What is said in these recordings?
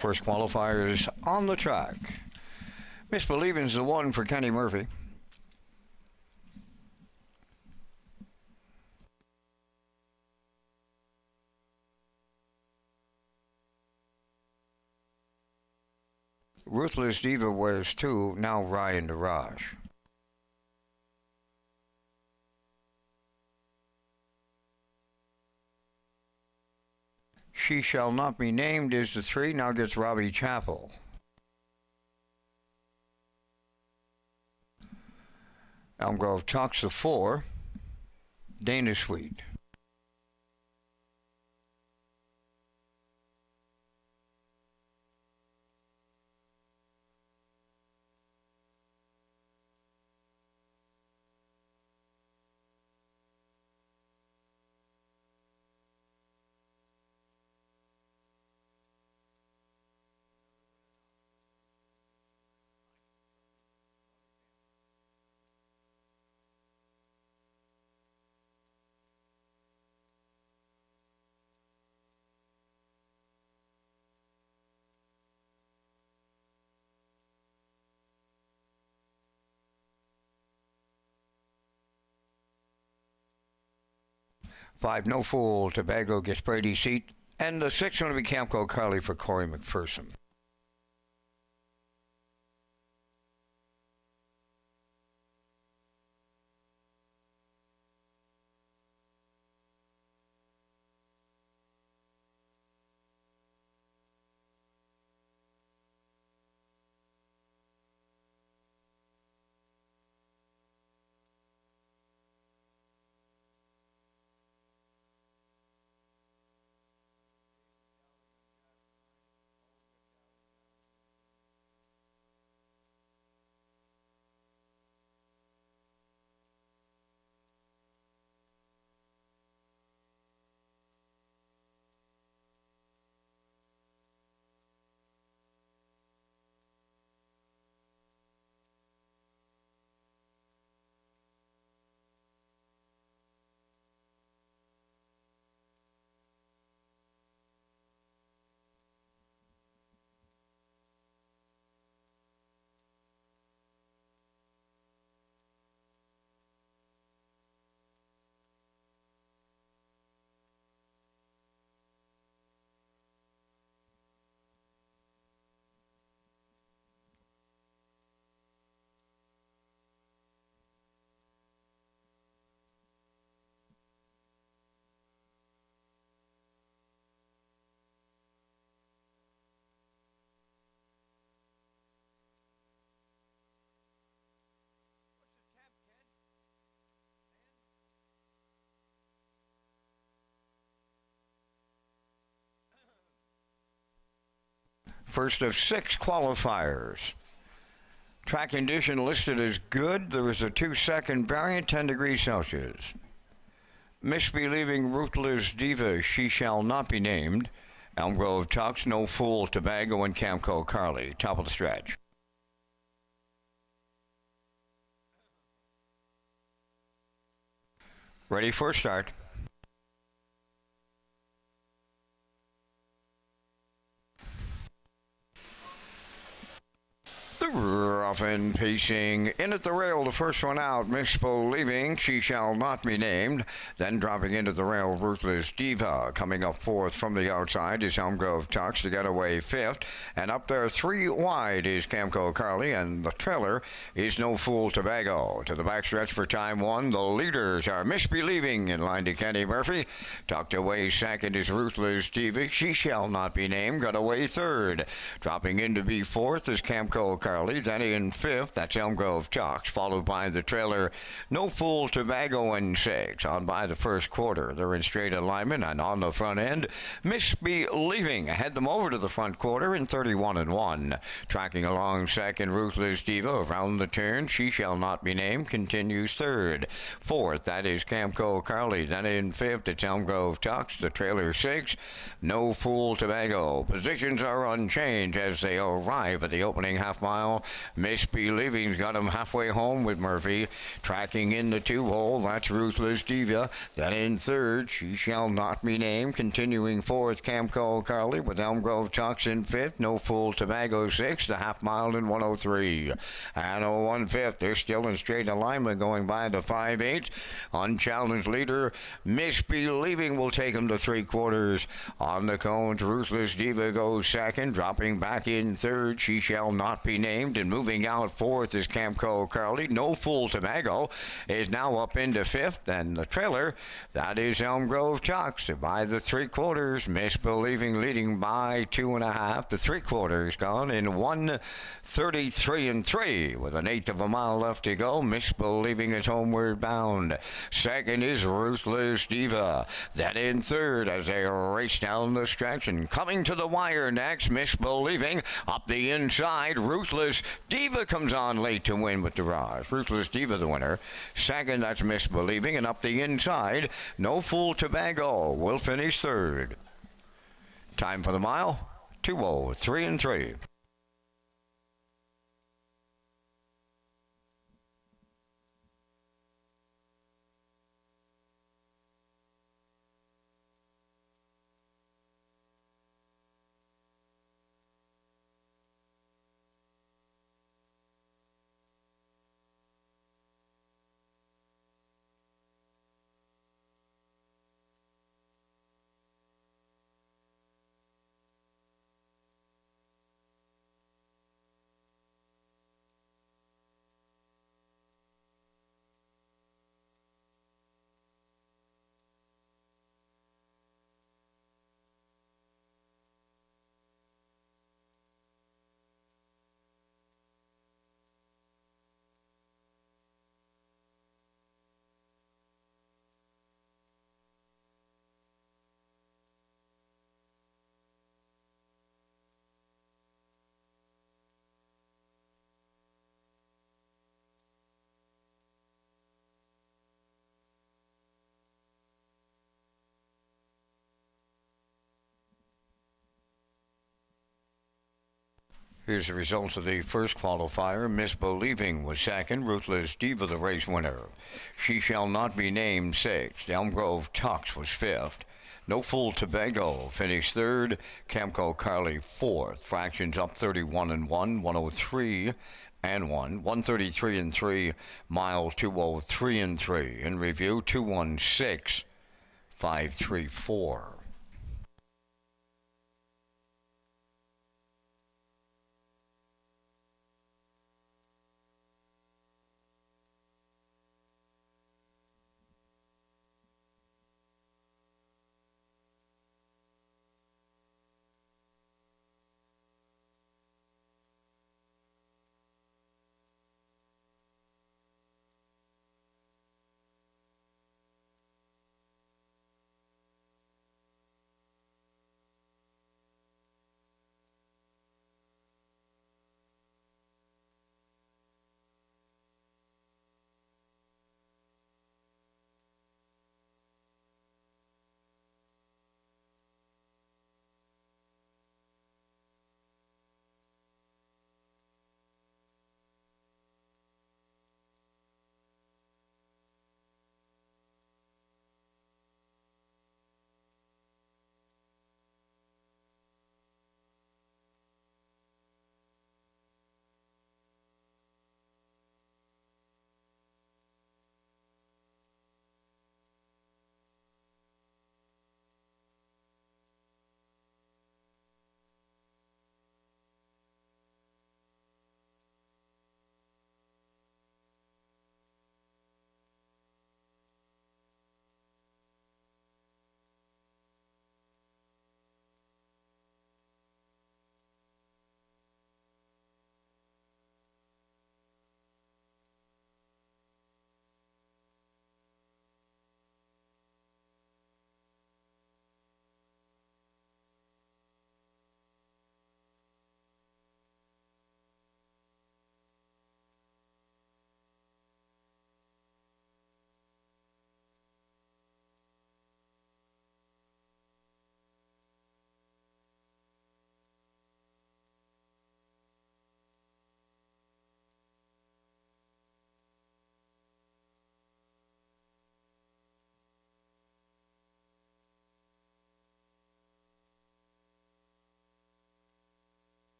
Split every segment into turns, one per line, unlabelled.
First qualifiers on the track. Misbelieving's the one for Kenny Murphy. Ruthless Diva wears 2, now Ryan DeRaj. She Shall Not Be Named is the 3, now gets Robbie Chappell. Elm Grove Talks the 4, Dana Sweet. Five, No Fool, Tobago gets Brady's seat. And the 6 going to be Camco Carly for Corey McPherson. First of 6 qualifiers. Track condition listed as good. There is a 2-second variant, 10 degrees Celsius. Misbelieving Ruthless Diva, She Shall Not Be Named. Elm Grove Talks, No Fool, Tobago, and Camco Carly. Top of the stretch. Ready for a start. The rough and pacing in at the rail, the first one out, Misbelieving, She Shall Not Be Named. Then dropping into the rail, Ruthless Diva. Coming up 4th from the outside is Elm Grove Talks to get away 5th. And up there 3 wide is Camco Carly, and the trailer is No Fool Tobago. To the backstretch for time 1, the leaders are Misbelieving in line to Kenny Murphy. Tucked away 2nd is Ruthless Diva, She Shall Not Be Named. Got away 3rd. Dropping in to be 4th is Camco Carly. Then in 5th, that's Elm Grove Talks, followed by the trailer No Fool Tobago in 6th. On by the first quarter, they're in straight alignment, and on the front end, Misbelieving head them over to the front quarter in 31-1. Tracking along 2nd, Ruthless Diva around the turn. She Shall Not Be Named continues 3rd. 4th, that is Camco Carly. Then in 5th, it's Elm Grove Talks, the trailer 6th, No Fool Tobago. Positions are unchanged as they arrive at the opening half mile. Misbelieving's got him halfway home with Murphy. Tracking in the 2-hole, that's Ruthless Diva. Then in third, She Shall Not Be Named. Continuing fourth, Camco Carly with Elm Grove Tux in fifth. No Fool Tobago sixth. The half mile in 103. And 1/5. They're still in straight alignment going by the 5/8. Unchallenged leader, Misbelieving will take him to 3/4. On the cones, Ruthless Diva goes second. Dropping back in third, She Shall Not Be Named. And moving out fourth is Camco Carly. No Fool Tobago is now up into fifth. And the trailer, that is Elm Grove Tux by the 3/4. Misbelieving leading by 2.5. The 3/4 gone in 1:33 3 with an eighth of a mile left to go. Misbelieving is homeward bound. Second is Ruthless Diva. Then in third as they race down the stretch and coming to the wire next. Misbelieving up the inside. Ruthless Diva comes on late to win with the Ross. Ruthless Diva the winner. Second, that's Misbelieving, and up the inside, No Fool Tobago will finish third. Time for the mile, 2:03 3. Here's the results of the first qualifier. Misbelieving was second. Ruthless Diva the race winner. She Shall Not Be Named sixth. Elm Grove Tux was fifth. No Fool Tobago finished third. Camco Carly fourth. Fractions up 31 and 1, 103 and 1, 133 and 3, miles 203 and 3. In review, 216, 534.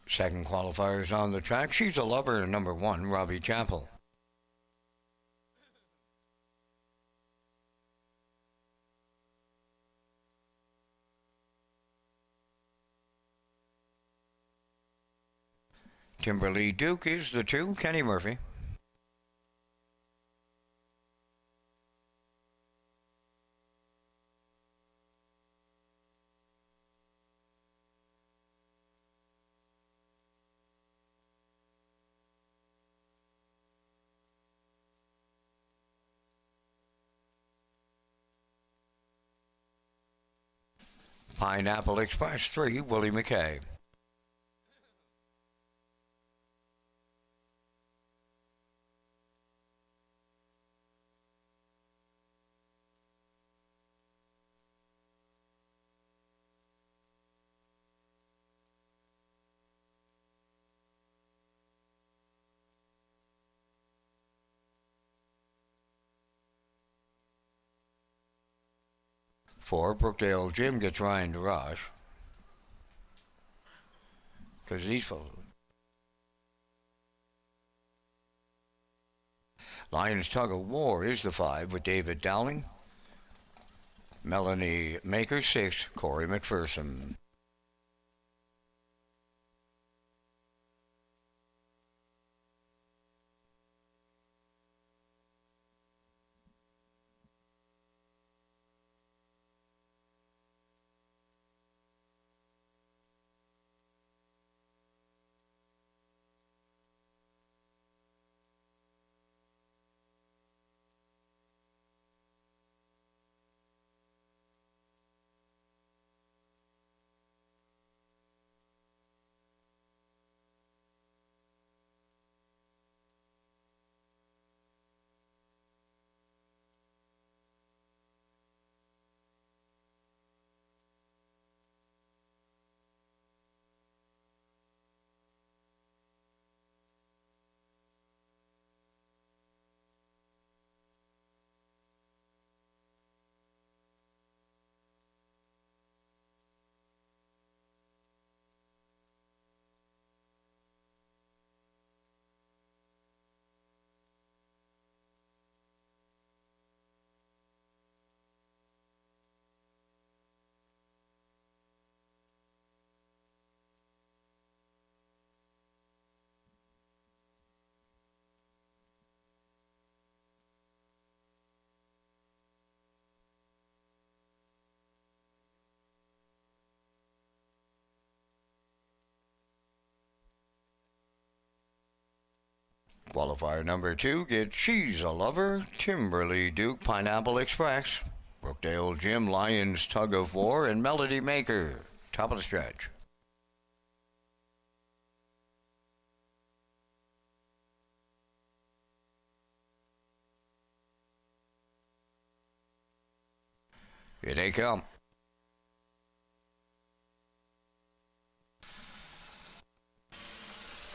Second qualifier is on the track. She's a Lover, number 1, Robbie Chappell. Kimberly Duke is the 2, Kenny Murphy. Pineapple Express 3, Willie McKay. For Brookdale, Jim gets Ryan DeRoche. Because he's full. Lions Tug of War is the 5 with David Dowling. Melanie Maker 6, Corey McPherson. Qualifier number 2 gets She's a Lover, Timberly Duke, Pineapple Express, Brookdale Jim, Lions Tug of War, and Melody Maker. Top of the stretch. Here they come.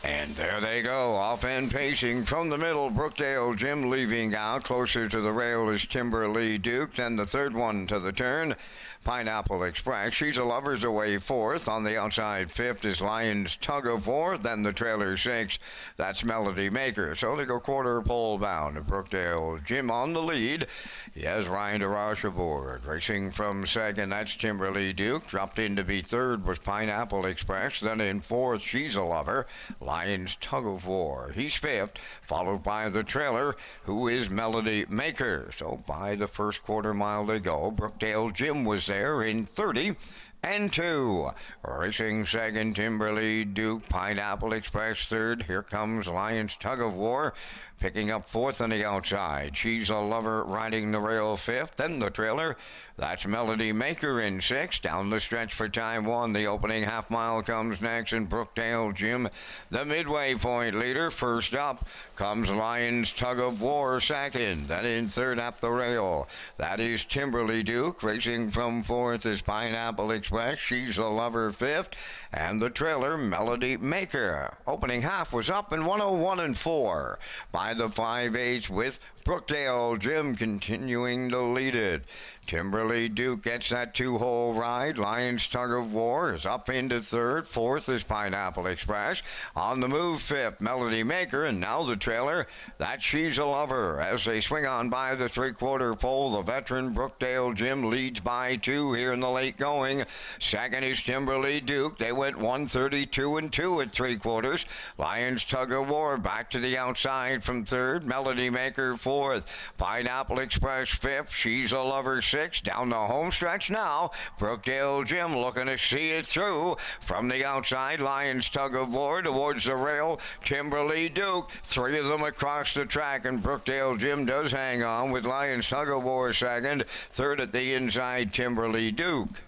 And there they go, off and pacing from the middle. Brookdale Jim leaving out. Closer to the rail is Timberly Duke. Then the third one to the turn, Pineapple Express. She's a Lover's away 4th. On the outside 5th is Lions Tug of War. Then the trailer 6. That's Melody Maker. So they go quarter pole bound. Brookdale Jim on the lead. He has Ryan DeRoche aboard. Racing from 2nd, that's Timberly Duke. Dropped in to be 3rd was Pineapple Express. Then in 4th, She's a Lover. Lions Tug of War. He's 5th, followed by the trailer, who is Melody Maker. So by the first quarter mile they go. Brookdale Jim was there in 30 and 2. Racing 2nd, Timberly Duke. Pineapple Express 3rd. Here comes Lions Tug of War. Picking up 4th on the outside. She's a Lover riding the rail 5th. Then the trailer. That's Melody Maker in 6th. Down the stretch for time 1. The opening half mile comes next. And Brookdale Jim, the midway point leader. First up comes Lions Tug of War 2nd. Then in 3rd up the rail. That is Timberly Duke. Racing from 4th is Pineapple Express. Express, She's a Lover fifth, and the trailer Melody Maker. Opening half was up in 101 and 4 by the 5/8 with Brookdale Jim continuing to lead it. Timberly Duke gets that two-hole ride. Lions Tug of War is up into third. Fourth is Pineapple Express. On the move, fifth, Melody Maker. And now the trailer, that She's a Lover. As they swing on by the three-quarter pole, the veteran Brookdale Jim leads by 2 here in the late going. Second is Timberly Duke. They went 132 and 2 at three-quarters. Lions Tug of War back to the outside from third. Melody Maker fourth. Pineapple Express fifth. She's a Lover sixth. Down the home stretch now. Brookdale Jim looking to see it through. From the outside, Lions Tug of War towards the rail. Timberly Duke. 3 of them across the track, and Brookdale Jim does hang on with Lions Tug of War second. Third at the inside, Timberly Duke.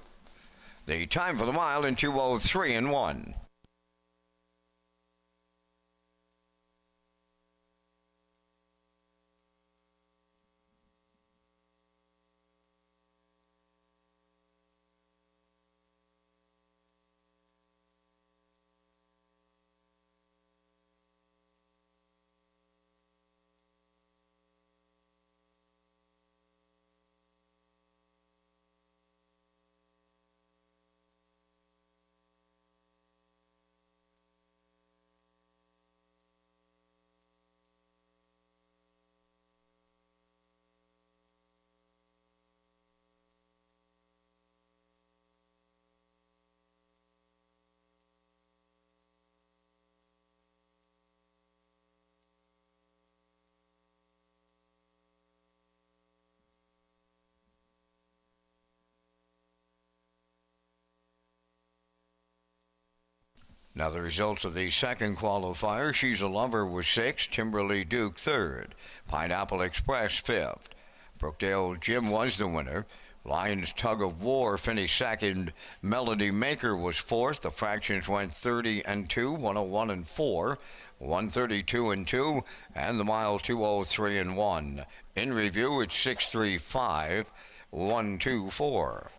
The time for the mile in 2:03 and 1. Now the results of the second qualifier, She's a Lover was 6th, Timberly Duke 3rd, Pineapple Express 5th. Brookdale Jim was the winner. Lions Tug of War finished 2nd. Melody Maker was 4th. The fractions went 30 and 2, 101 and 4, 132 and 2, and the mile 2:03 and 1. In review, it's 6:35, 1:24.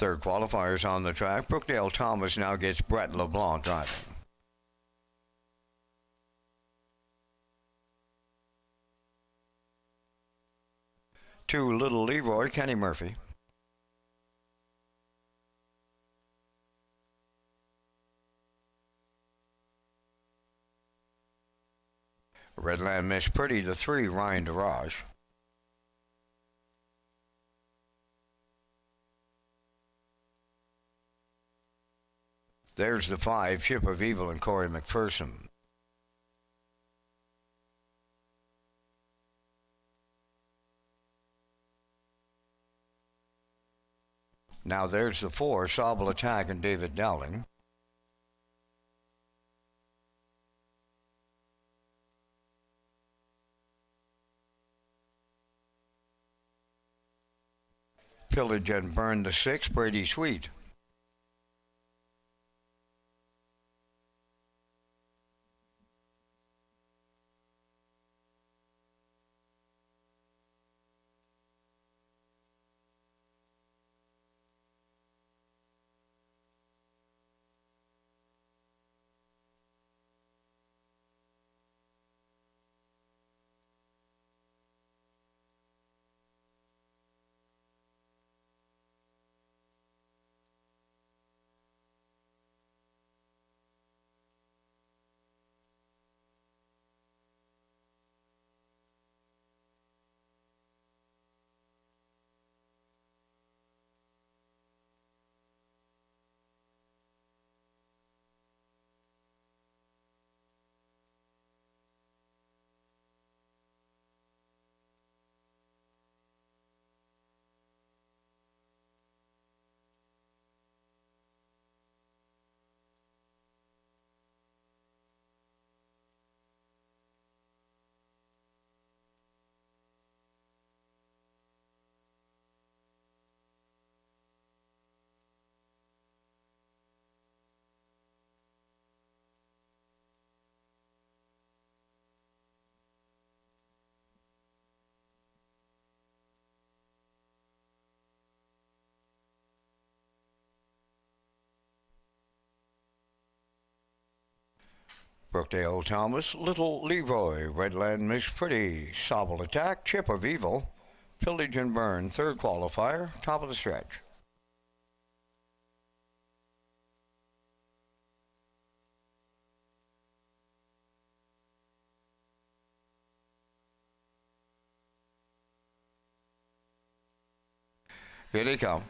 Third qualifiers on the track. Brookdale Thomas now gets Brett LeBlanc driving. Two, Little Leroy, Kenny Murphy. Redland Miss Pretty, the 3, Ryan Daraj. There's the 5, Ship of Evil and Corey McPherson. Now there's the 4, Sobel Attack and David Dowling. Pillage and Burn, the 6, Brady Sweet. Brookdale Thomas, Little Leroy, Redland Miss Pretty, Sobel Attack, Chip of Evil, Pillage and Burn, 3rd qualifier, top of the stretch. Here they come.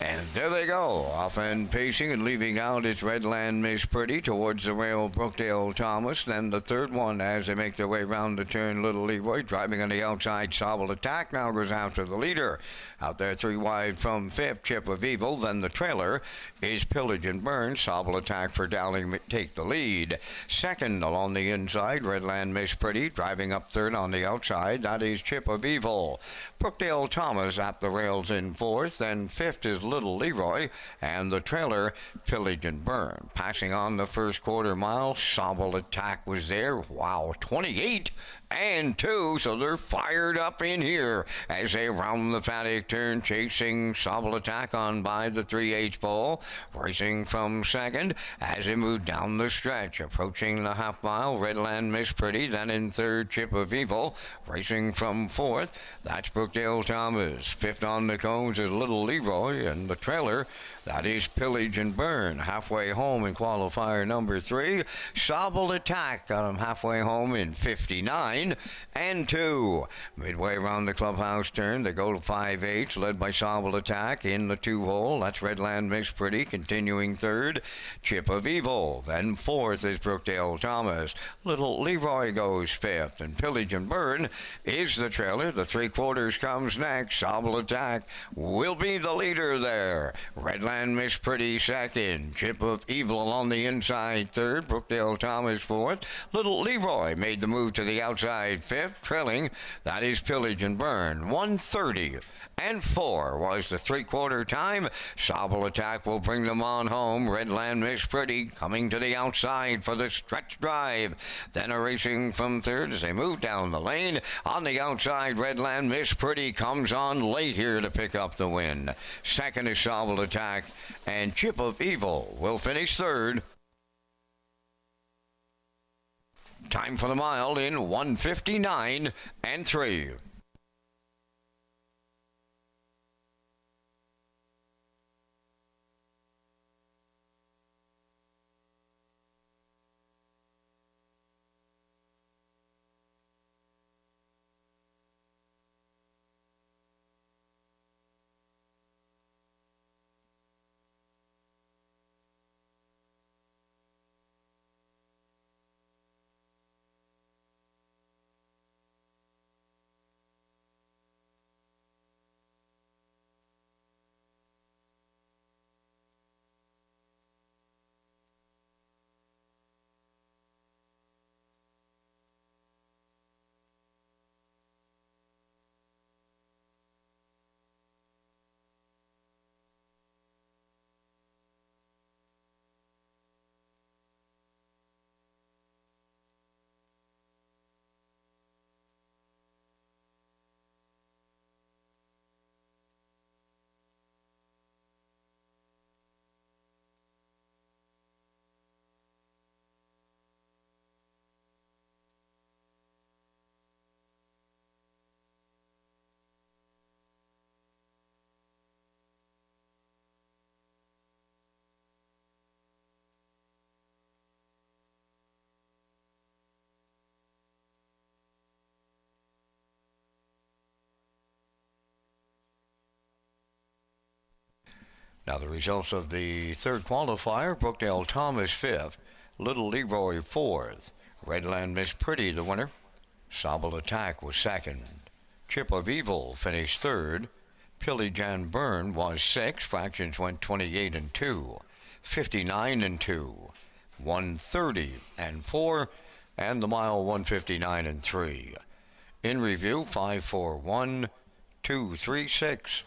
And there they go, off and pacing and leaving out its Redland Miss Pretty towards the rail, Brookdale Thomas. Then the 3rd one as they make their way round the turn, Little Leroy driving on the outside. Sobel Attack now goes after the leader. Out there 3 wide from 5th, Chip of Evil. Then the trailer is Pillage and Burn. Sobel Attack for Dowling take the lead. 2nd along the inside, Redland Miss Pretty driving up 3rd on the outside. That is Chip of Evil. Brookdale Thomas at the rails in 4th. Then 5th is Little Leroy, and the trailer, Pillage and Burn. Passing on the first quarter mile, Sobel Attack was there. Wow, 28 and 2, so they're fired up in here as they round the paddock turn, chasing Sobel Attack on by the 3/8 pole, racing from 2nd as they move down the stretch, approaching the half mile, Redland Miss Pretty, then in 3rd, Chip of Evil, racing from 4th, that's Brookdale Thomas. 5th on the cones is Little Leroy, and the trailer, that is Pillage and Burn. Halfway home in qualifier number 3, Sobel Attack got him halfway home in 59 and 2. Midway around the clubhouse turn, they go to 5/8, led by Sobel Attack in the 2-hole. That's Redland Miss Pretty, continuing 3rd, Chip of Evil. Then 4th is Brookdale Thomas. Little Leroy goes 5th, and Pillage and Burn is the trailer. The 3/4 comes next. Sobel Attack will be the leader there. Redland Miss Pretty 2nd, Chip of Evil on the inside 3rd, Brookdale Thomas 4th. Little Leroy made the move to the outside outside fifth. Trailing, that is Pillage and Burn. 1:30 and 4 was the three-quarter time. Sobble Attack will bring them on home. Redland Miss Pretty coming to the outside for the stretch drive. Then a racing from third as they move down the lane. On the outside, Redland Miss Pretty comes on late here to pick up the win. Second is Sobble Attack, and Chip of Evil will finish third. Time for the mile in 1:59 and 3. Now the results of the third qualifier: Brookdale Thomas fifth, Little Leroy fourth, Redland Miss Pretty the winner, Sobble Attack was second, Chip of Evil finished third, Pillage and Burn was sixth. Fractions went 28-2, 59-2, 1:30-4, and the mile 1:59-3. In review, 5-4-1-2-3-6.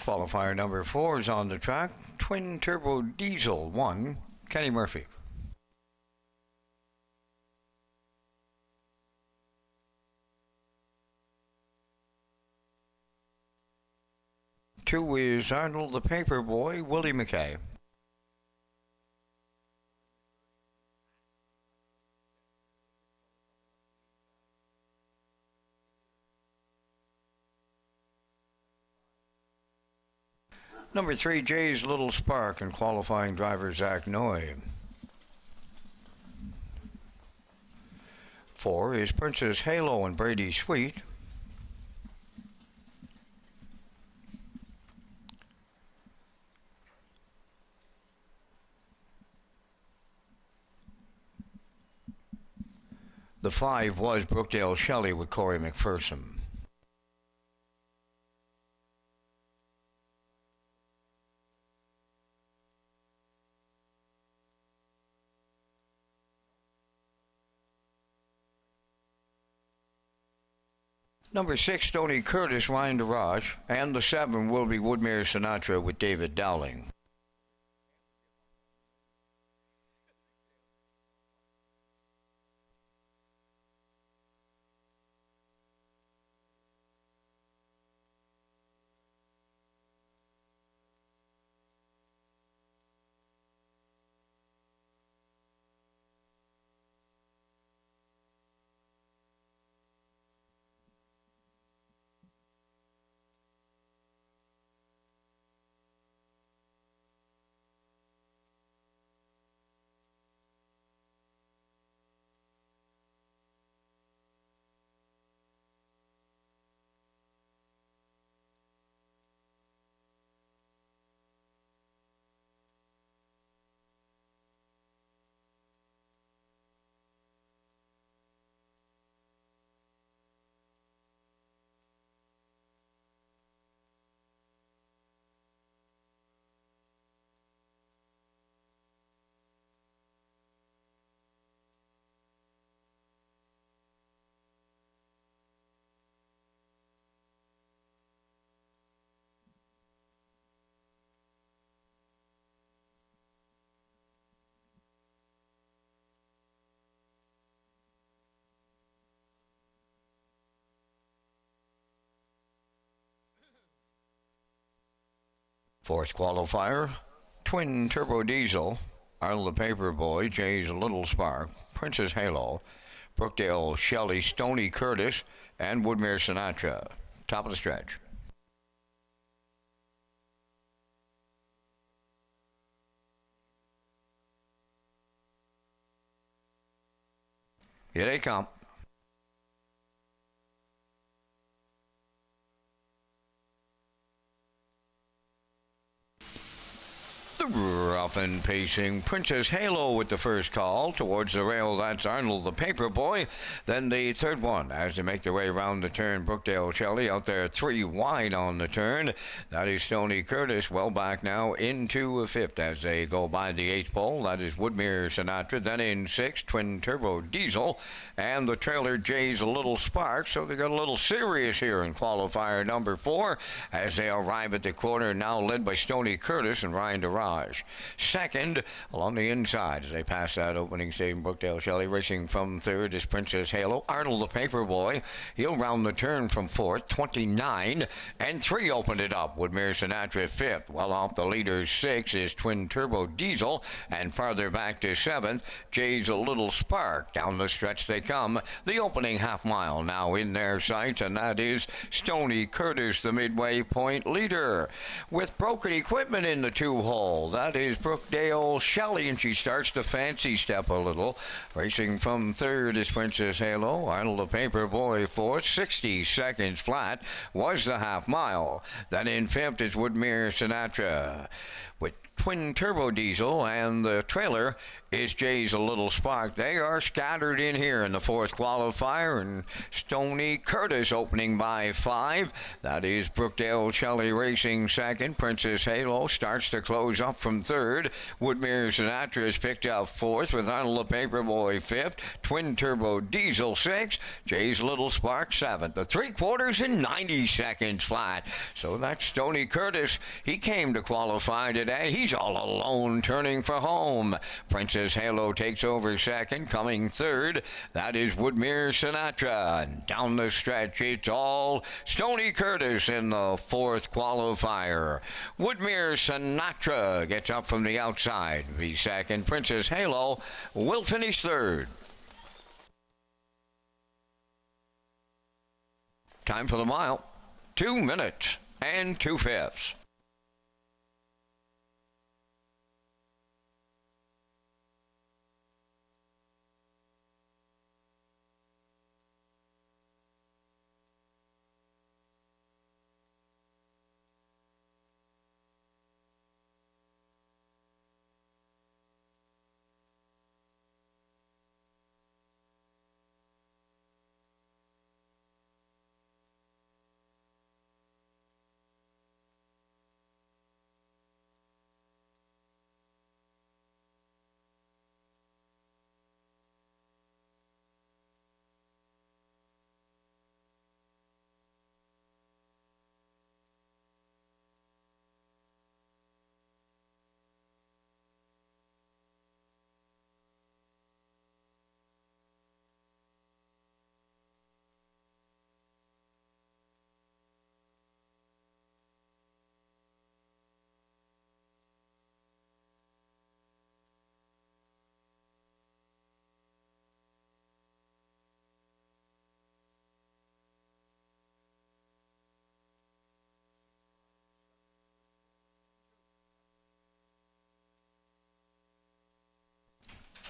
Qualifier number 4 is on the track. Twin Turbo Diesel 1, Kenny Murphy. Two is Arnold the Paperboy, Willie McKay. Number 3, Jay's Little Spark, and qualifying driver Zach Noy. 4 is Princess Halo and Brady Sweet. The 5 was Brookdale Shelley with Corey McPherson. Number 6, Stoney Curtis, Ryan DeRoche, and the 7 will be Woodmere Sinatra with David Dowling. Fourth qualifier, Twin Turbo Diesel, Arnold the Paperboy, Jay's Little Spark, Princess Halo, Brookdale Shelley, Stoney Curtis, and Woodmere Sinatra. Top of the stretch. Here they come. The rough and pacing Princess Halo with the first call towards the rail. That's Arnold the Paperboy. Then the third one as they make their way around the turn. Brookdale Shelley out there 3 wide on the turn. That is Stoney Curtis well back now into fifth as they go by the 8th pole. That is Woodmere Sinatra. Then in 6th, Twin Turbo Diesel. And the trailer Jay's Little Spark. So they got a little serious here in qualifier number 4 as they arrive at the corner, now led by Stoney Curtis and Ryan DeRoche. Second, along the inside as they pass that opening stage, Brookdale Shelley racing from third is Princess Halo. Arnold the Paperboy, he'll round the turn from fourth, 29, and 3 opened it up. Woodmere Sinatra fifth. Well off the leader 6 is Twin Turbo Diesel, and farther back to 7th, Jay's Little Spark. Down the stretch they come. The opening half mile now in their sights, and that is Stoney Curtis, the midway point leader. With broken equipment in the 2-hole. That is Brookdale Shelley, and she starts to fancy step a little. Racing from third is Princess Halo. Arnold the Paperboy fourth. 60 seconds flat was the half mile. Then in fifth is Woodmere Sinatra with twin turbo diesel, and the trailer is Jay's A Little Spark. They are scattered in here in the fourth qualifier, and Stony Curtis opening by 5. That is Brookdale Shelley racing second. Princess Halo starts to close up from third. Woodmere Sinatra is picked up fourth, with Arnold the Paperboy fifth. Twin turbo diesel sixth. Jay's Little Spark seventh. The 3/4 in 90 seconds flat. So that's Stony Curtis. He came to qualify today. He's all alone turning for home. Princess Halo takes over second, coming third. That is Woodmere Sinatra. And down the stretch, it's all Stony Curtis in the fourth qualifier. Woodmere Sinatra gets up from the outside. The second, Princess Halo will finish third. Time for the mile. 2 minutes and 2/5.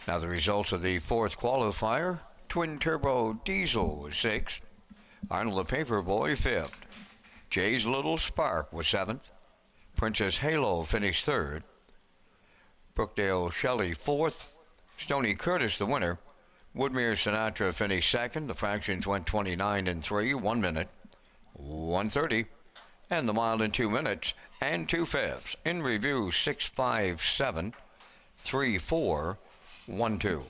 Now the results of the fourth qualifier. Twin turbo diesel was sixth. Arnold the Paperboy fifth. Jay's Little Spark was seventh. Princess Halo finished third. Brookdale Shelley fourth. Stony Curtis the winner. Woodmere Sinatra finished second. The fractions went 29 and 3, 1 minute, 1:30, and the mile in 2 minutes and 2/5. In review, 6:57, 3:4, 1:2.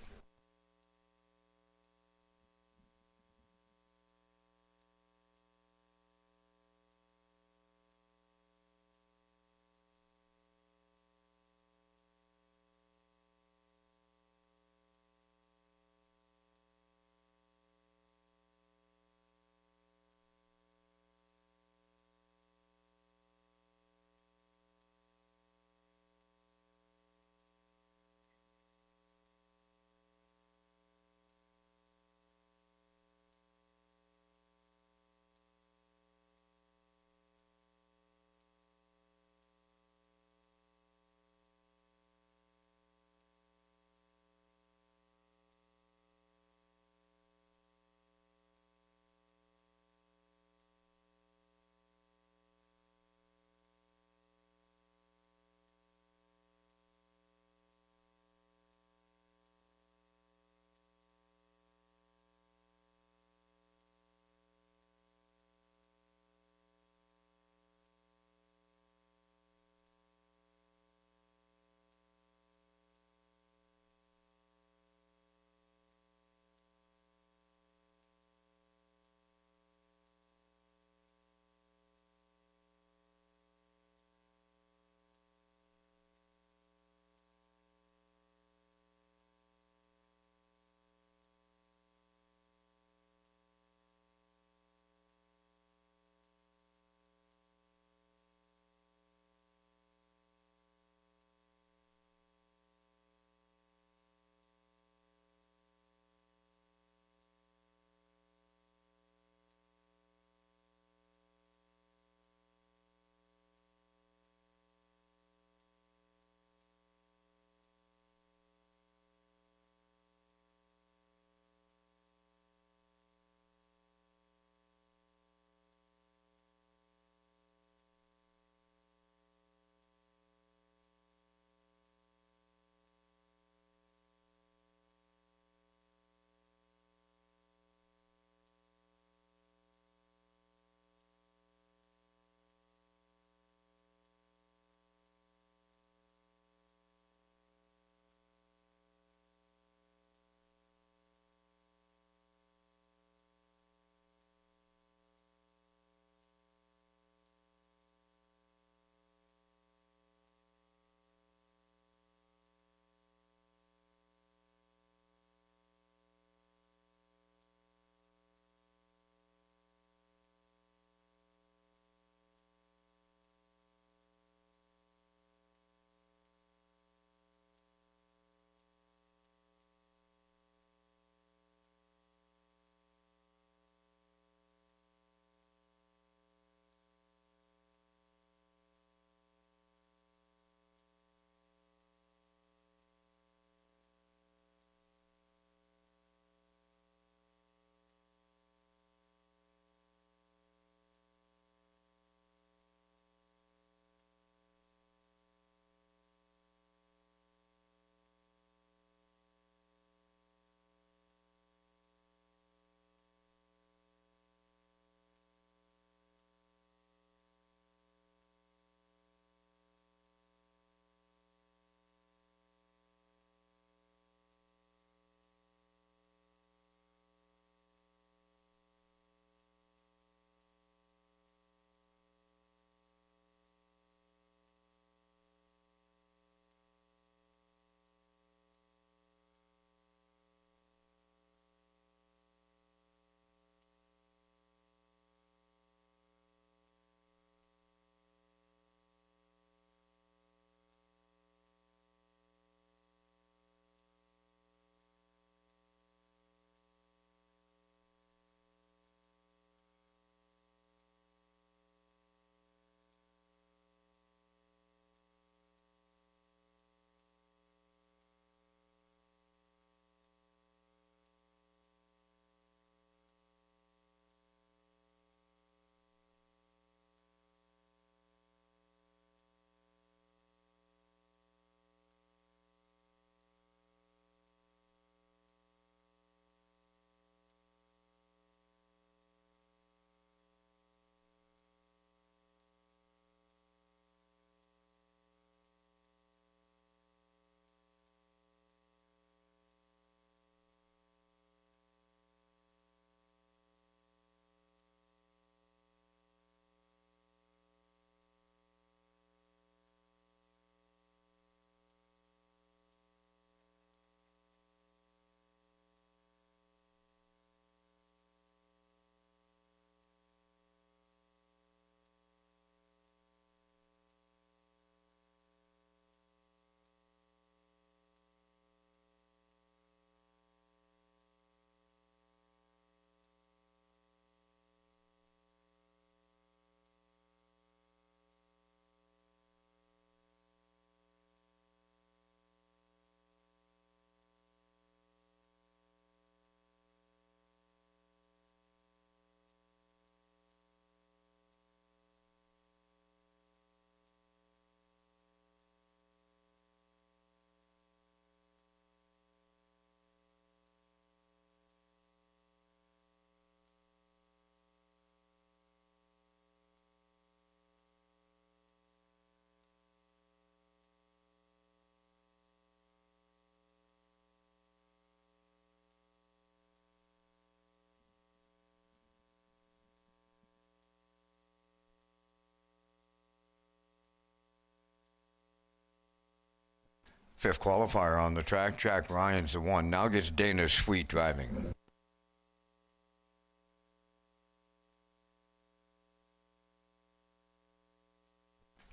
Fifth qualifier on the track. Jack Ryan's the one. Now gets Dana Sweet driving.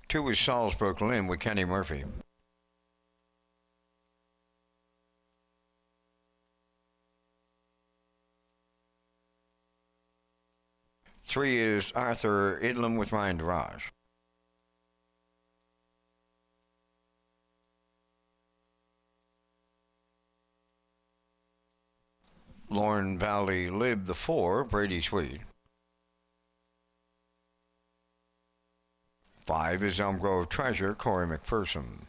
Two is Salzbrook Lynn with Kenny Murphy. Three is Arthur Idlam with Ryan Daraj. Lauren Valley Lib the four, Brady Sweet. Five is Elm Grove Treasure, Corey McPherson.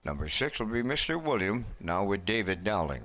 Number 6 will be Mr. William, now with David Dowling.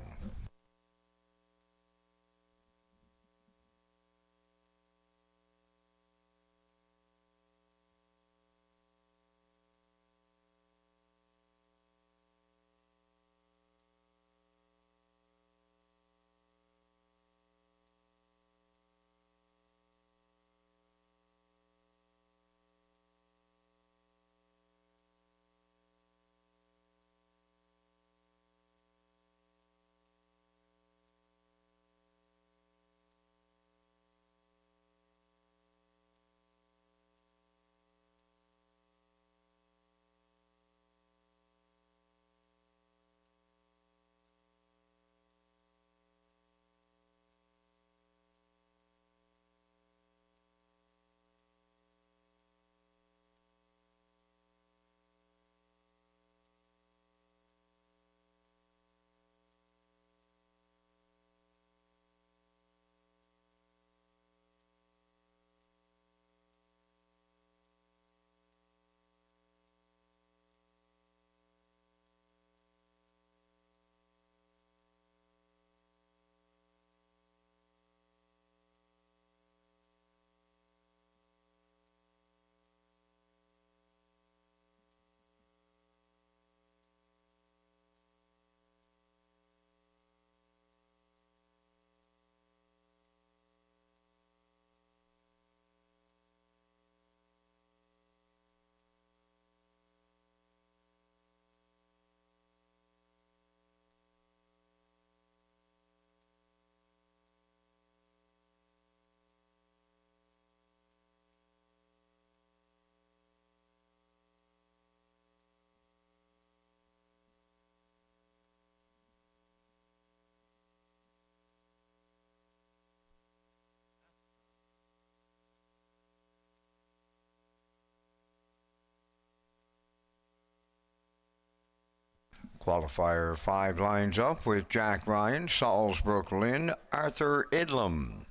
Qualifier 5 lines up with Jack Ryan, Salzbrook Lynn, Arthur Idlam,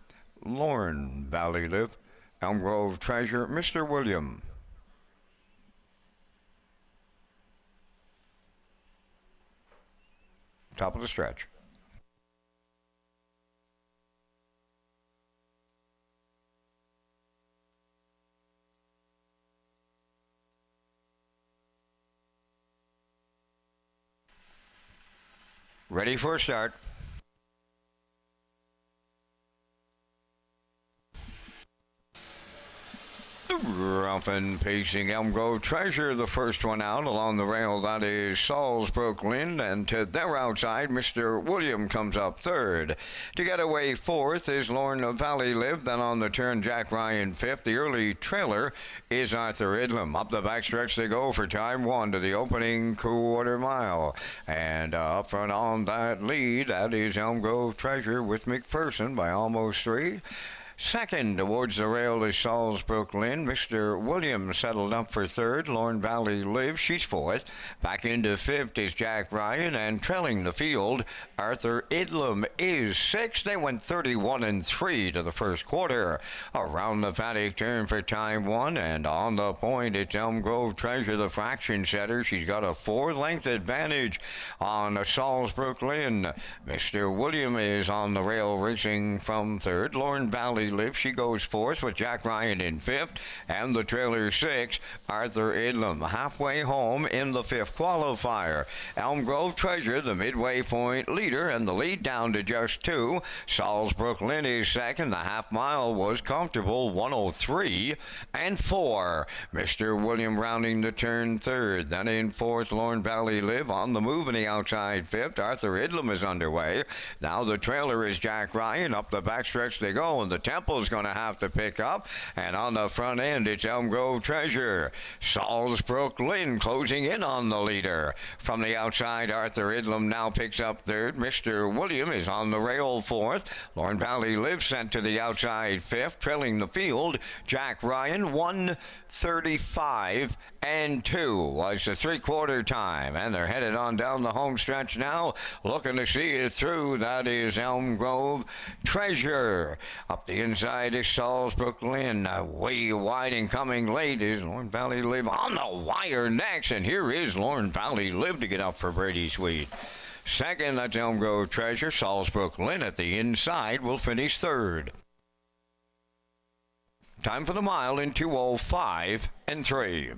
Lauren Valley Lip, Elm Grove Treasure, Mr. William. Top of the stretch. Ready for a start. Rough and pacing Elm Grove Treasure, the first one out along the rail. That is Salzbrook Lynn, and to their outside, Mr. William comes up third. To get away fourth is Lorna Valley Live. Then on the turn, Jack Ryan fifth. The early trailer is Arthur Idlam. Up the backstretch they go for time one to the opening quarter mile. And up front on that lead, that is Elm Grove Treasure with McPherson by almost 3. Second, towards the rail is Salzbrook Lynn. Mr. Williams settled up for third. Lorne Valley Live, she's fourth. Back into fifth is Jack Ryan, and trailing the field, Arthur Idlam is sixth. They went 31-3 to the first quarter. Around the paddock turn for time one, and on the point, it's Elm Grove Treasure, the fraction setter. She's got a 4-length advantage on Salzbrook Lynn. Mr. William is on the rail racing from third. Lorne Valley Valley Live. She goes fourth with Jack Ryan in fifth, and the trailer six, Arthur Idlam, halfway home in the fifth qualifier. Elm Grove Treasure, the midway point leader, and the lead down to just two. Salzbrook Lynn is second. The half mile was comfortable, 103 and 4. Mr. William rounding the turn third. Then in fourth, Lorne Valley Live on the move in the outside fifth. Arthur Idlam is underway. Now the trailer is Jack Ryan. Up the backstretch they go, and the Temple's going to have to pick up. And on the front end, it's Elm Grove Treasure. Salzbrook Lynn closing in on the leader. From the outside, Arthur Idlam now picks up third. Mr. William is on the rail fourth. Lorne Valley Live sent to the outside fifth. Trailing the field, Jack Ryan, 1:35 and 2 was the three-quarter time. And they're headed on down the home stretch now, looking to see it through. That is Elm Grove Treasure. Up the inside is Salzbrook Lynn. Way wide and coming late is Lorne Valley Live on the wire next. And here is Lorne Valley Live to get up for Brady Sweet. Second, that's Elm Grove Treasure. Salzbrook Lynn at the inside will finish third. Time for the mile in 2:05 and 3.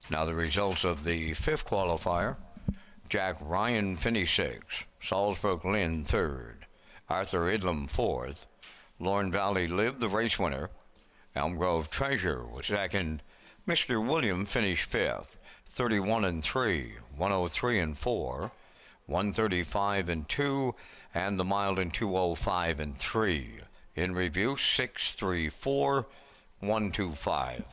Now the results of the fifth qualifier. Jack Ryan finished sixth. Salzbrook Lynn third. Arthur Idlam fourth. Lorne Valley Live, the race winner. Elm Grove Treasure was second. Mr. William finished fifth. 31 and 3, 103 and 4, 135 and 2, and the mile in 2:05 and 3. In review, 6:34, 125.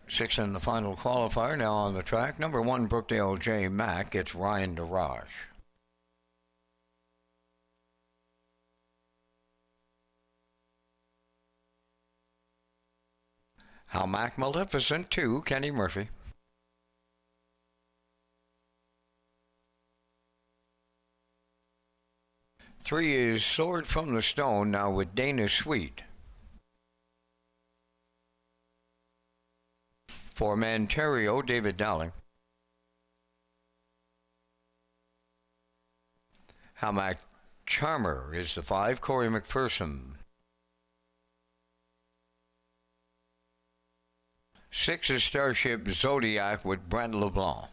Sixth in the final qualifier, now on the track. Number 1, Brookdale J. Mack gets Ryan DeRaj. How Mac Maleficent 2, Kenny Murphy. Three is Sword from the Stone, now with Dana Sweet. For Manterio, David Dowling. How Mac Charmer is the 5, Corey McPherson. 6 is Starship Zodiac with Brent LeBlanc.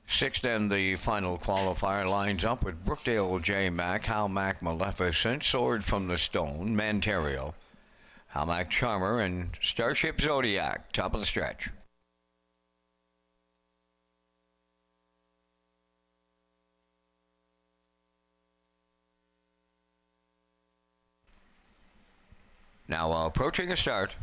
Sixth and the final qualifier lines up with Brookdale J. Mack, How Mac Maleficent, Sword from the Stone, Manterio, How Mac Charmer, and Starship Zodiac, top of the stretch. Now approaching a start.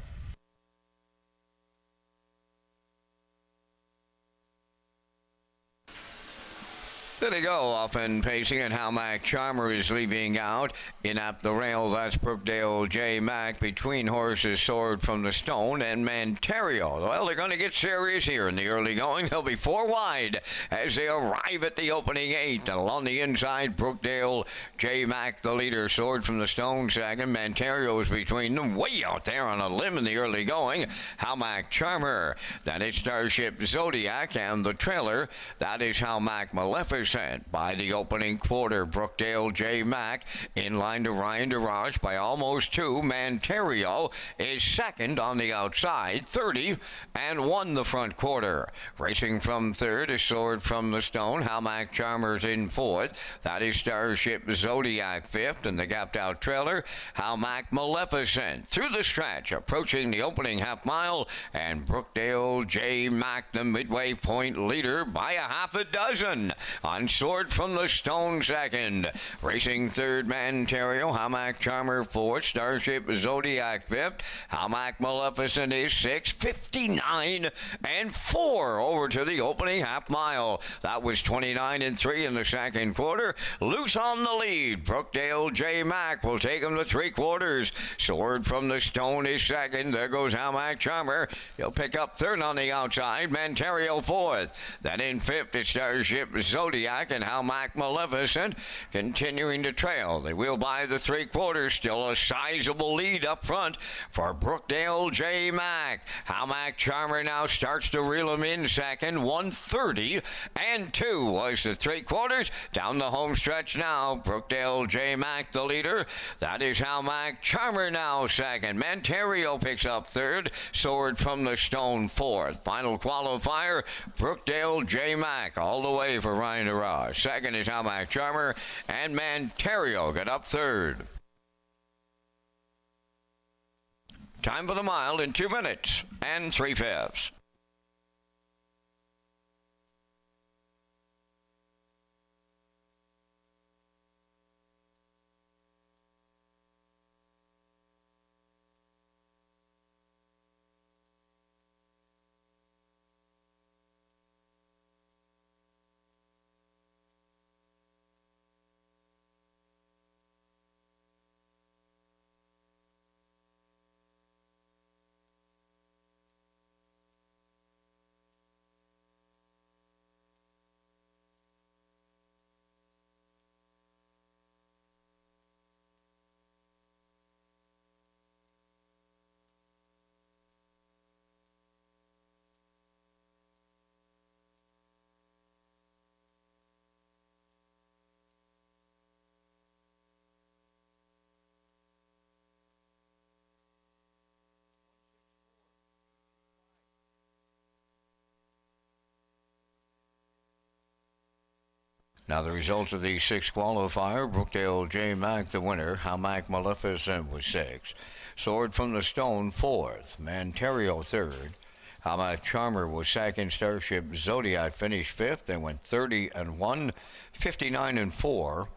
There they go, off and pacing, and How Mac Charmer is leaving out. In at the rail, that's Brookdale J. Mack. Between horses, Sword from the Stone and Manterio. Well, they're going to get serious here in the early going. They'll be 4 wide as they arrive at the opening 8. And along the inside, Brookdale J. Mack, the leader. Sword from the Stone second. Manterio is between them, way out there on a limb in the early going. How Mac Charmer. Then it's Starship Zodiac, and the trailer, that is How Mac Maleficent. By the opening quarter, Brookdale J. Mack in line to Ryan DeRaj by almost 2. Manterio is second on the outside, 30, and won the front quarter. Racing from third is Sword from the Stone. How Mac Charmer's in fourth. That is Starship Zodiac fifth, and the gapped out trailer, How Mac Maleficent. Through the stretch, approaching the opening half mile, and Brookdale J. Mack, the midway point leader, by a half a dozen. On Sword from the Stone second. Racing third, Manterio. How Mac Charmer fourth. Starship Zodiac fifth. How Mac Maleficent is sixth. 59 and 4 over to the opening half mile. That was 29 and 3 in the second quarter. Loose on the lead. Brookdale J. Mack will take him to 3/4. Sword from the Stone is second. There goes How Mac Charmer. He'll pick up third on the outside. Manterio fourth. Then in fifth is Starship Zodiac. Zodiac and Howmack Maleficent continuing to trail. They wheel by the 3/4, still a sizable lead up front for Brookdale J. Mack. Howmack Charmer now starts to reel him in second. 1:30.2 was the 3/4. Down the home stretch now, Brookdale J. Mack the leader. That is Howmack Charmer now second. Manterio picks up third. Sword from the Stone fourth. Final qualifier, Brookdale J. Mack all the way for Ryan DeRoss. Second is Howmack Charmer, and Manterio got up third. Time for the mile in 2 minutes and 3/5. Now the results of the sixth qualifier, Brookdale J. Mack the winner, Howmack Maleficent was sixth, Sword from the Stone fourth, Manterio third, Howmack Charmer was second, Starship Zodiac finished fifth. They went 30-1, 59-4,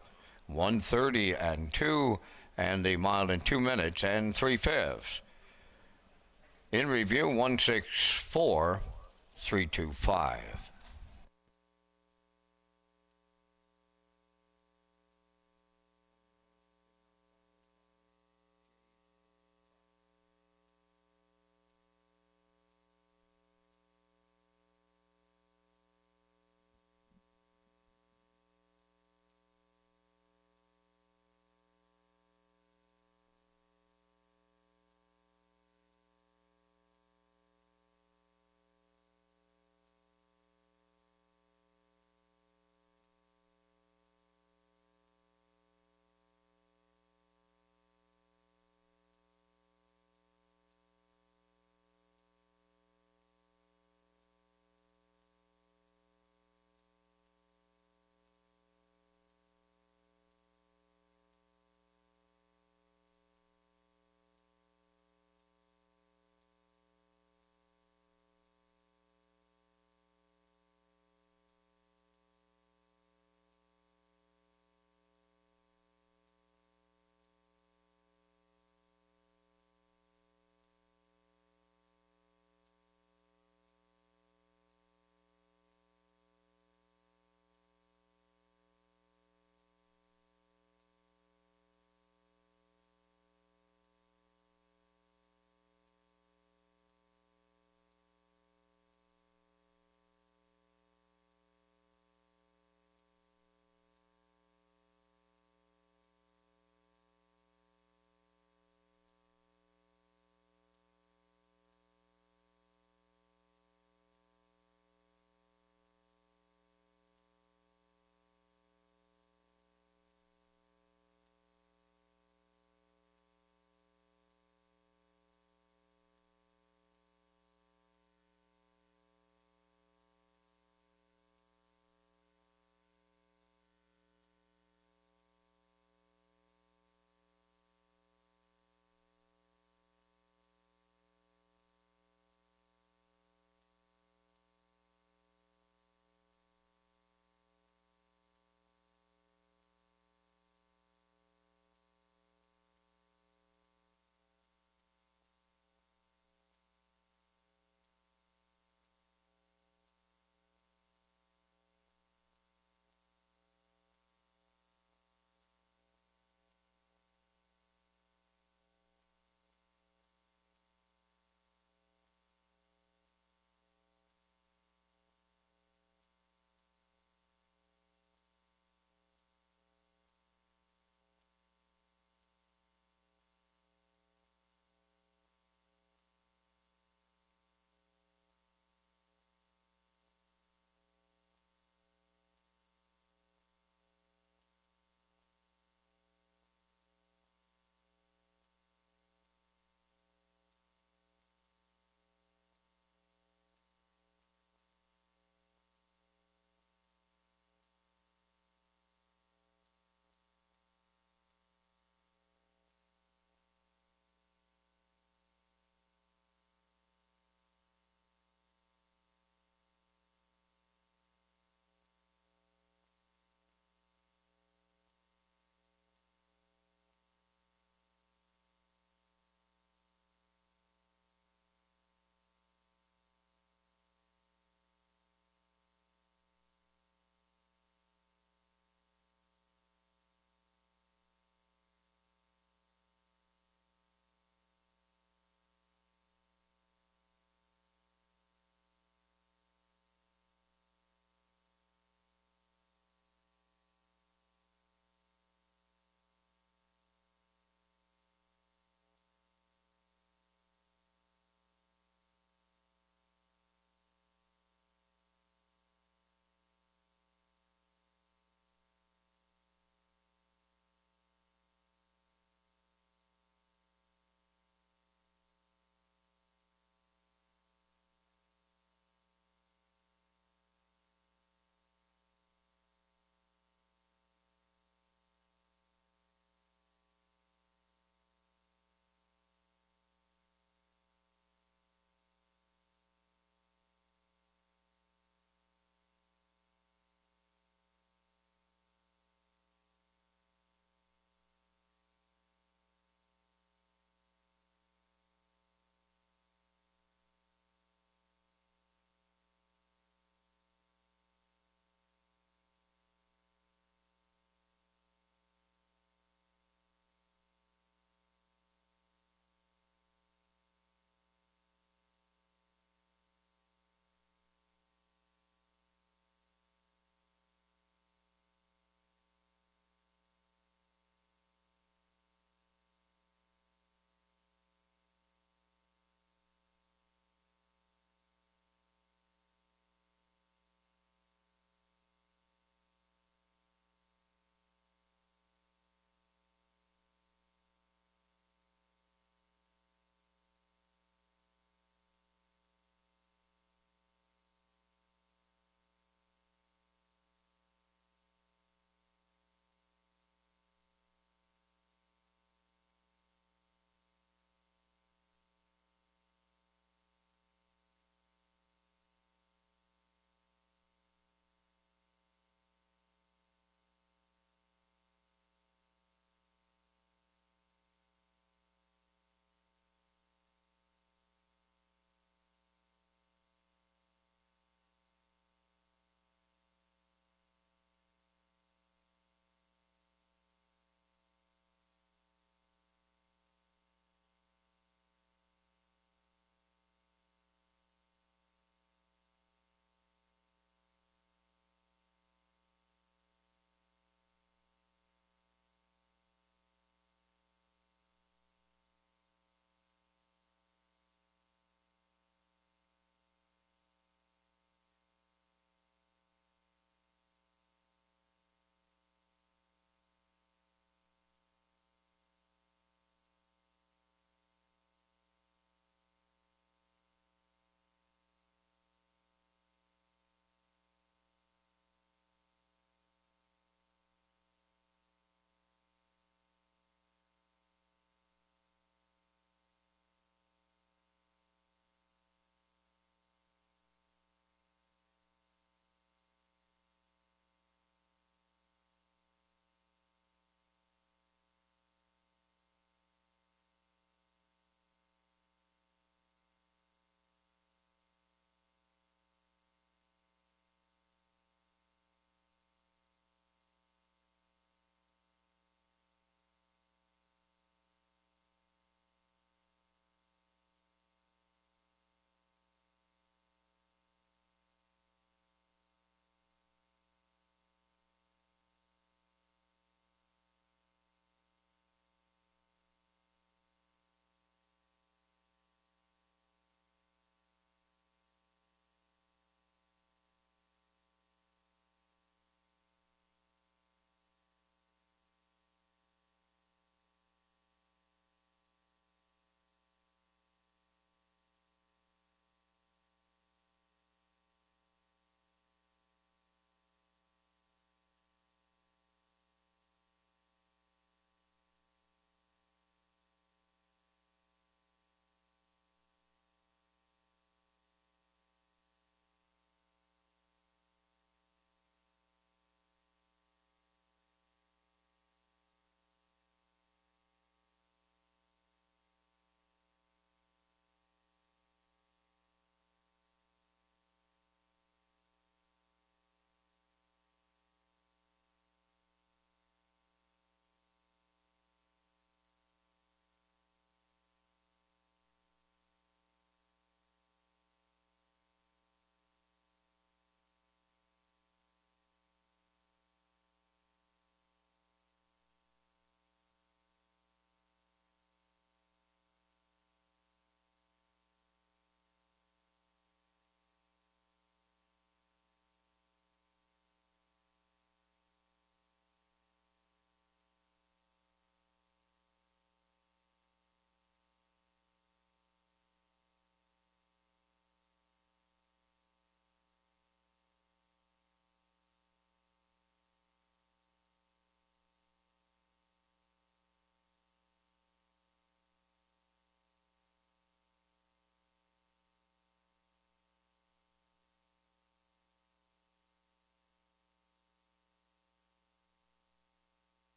1:30.2, and the mile in 2 minutes and 3/5. In review, 1:64.325.